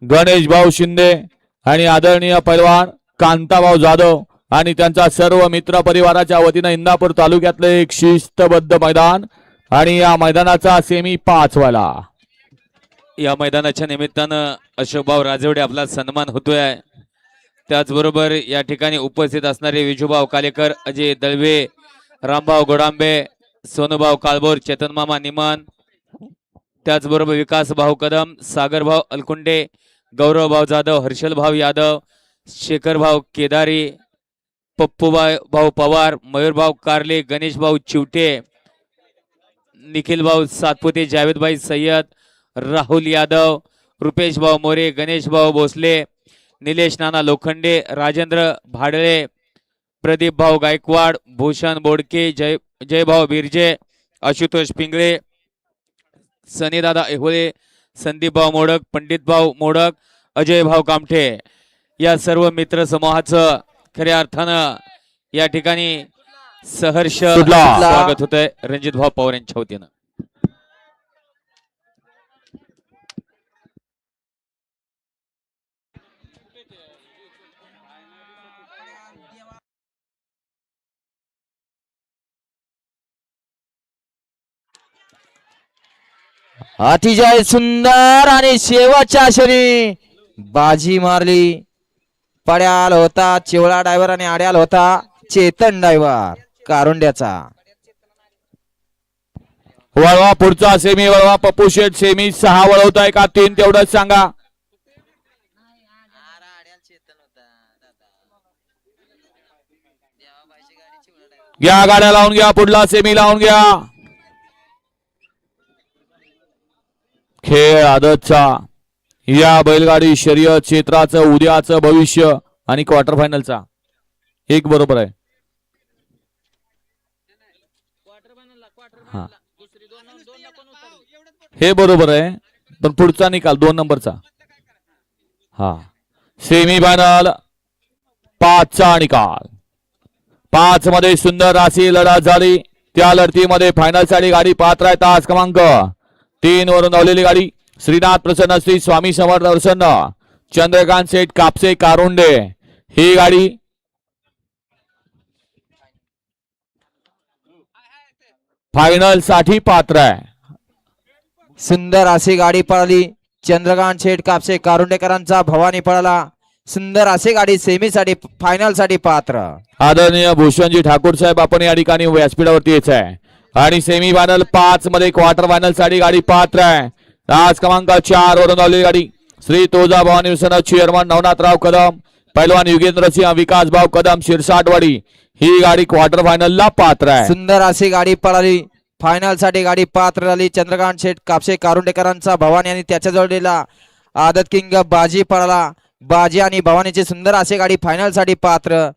गणेश भाऊ शिंदे आणि आदरणीय पैलवान कांताभाऊ जाधव आणि त्यांचा सर्व मित्र परिवाराच्या वतीने इंदापूर तालुक्यातले एक शिस्तबद्ध मैदान आणि या मैदानाचा सेमी 5 वाला। या मैदानाच्या निमित्तानं अशोकभाऊ राजवडे आपला सन्मान होतोय। त्याचबरोबर या ठिकाणी उपस्थित असणारे विजूभाऊ कालेकर, अजय दळवे, रामभाऊ गोडांबे, सोनूभाऊ काळभोर, चेतनमामा निमान, त्याचबरोबर विकास भाऊ कदम, सागरभाऊ अलकुंडे, गौरवभाऊ जाधव, हर्षलभाऊ यादव, शेखरभाऊ केदारी, पप्पूभाऊ पवार, मयूरभाऊ कारले, गणेशभाऊ चिवटे, निखिलभाऊ सातपुते, जावेदभाई सय्यद, राहुल यादव, रुपेशभाऊ मोरे, गणेशभाऊ भोसले, निलेश नाना लोखंडे, राजेंद्र भाडळे, प्रदीपभाऊ गायकवाड, भूषण बोडके, जयभाऊ बिरजे, आशुतोष पिंगळे, सनीदादा एहोळे, संदीपभाऊ मोडक, पंडितभाऊ मोडक, अजयभाऊ कामठे या सर्व मित्र समूहाचं खऱ्या अर्थानं या ठिकाणी सहर्ष स्वागत होतंय रणजित भाऊ पवार यांच्या वतीनं। अतिशय सुंदर आणि शेवटच्या क्षणी बाजी मारली। पड्याल होता चिवळा ड्रायव्हर आणि आड्याल होता चेतन ड्रायव्हर कारुंड्याचा। वळवा पुढचा सेमी वळवा पप्पू शेठ सेमी 6 वळवताय का 3 तेवढंच सांगा। घ्या गाड्या लावून घ्या, पुढला सेमी लावून घ्या। खेळ आदतचा या बैलगाडी शर्यत क्षेत्राचं उद्याचं भविष्य आणि क्वार्टर फायनलचा एक बरोबर आहे। हा हे बरोबर आहे, पण पुढचा निकाल 2 नंबरचा। हा सेमी फायनल 5चा निकाल। 5 मध्ये सुंदर अशी लढत झाली। त्या लढतीमध्ये फायनल साठी गाडी पात्र आहे। तास क्रमांक 3 वरून धावलेली गाडी श्रीनाथ प्रसन्न श्री स्वामी समर्थ प्रसन्न चंद्रकांत शेठ कापसे कारुंडे ही गाडी फायनल साठी पात्र आहे। सुंदर अशी गाडी पळाली। चंद्रकांत शेठ कापसे कारुंडेकरांचा भवानी पळाला। सुंदर अशी गाडी सेमी साठी फायनल साठी पात्र। आदरणीय भूषणजी ठाकूर साहेब आपण या ठिकाणी व्यासपीठावरती यायचं आहे आणि सेमी फायनल 5 मध्ये क्वार्टर फायनल साठी गाडी पात्र आहे। तास क्रमांक 4 वरून धावलेली गाडी श्री तुळजा भवानी मिशन चेअरमन नवनाथराव कदम, पैलवान युगेंद्र सिंह, विकास भाऊ कदम शिरसाटवाडी ही गाडी क्वार्टर फायनल ला पात्र आहे। सुंदर अशी गाडी पळाली। फायनल साठी गाडी पात्र झाली। चंद्रकांत शेठ कापसे कारुंडेकरांचा भवानी आणि त्याच्या जोडलेला आदत किंग बाजी पळाला। बाजी आणि भवानीची सुंदर अशी गाडी फायनल साठी पात्र।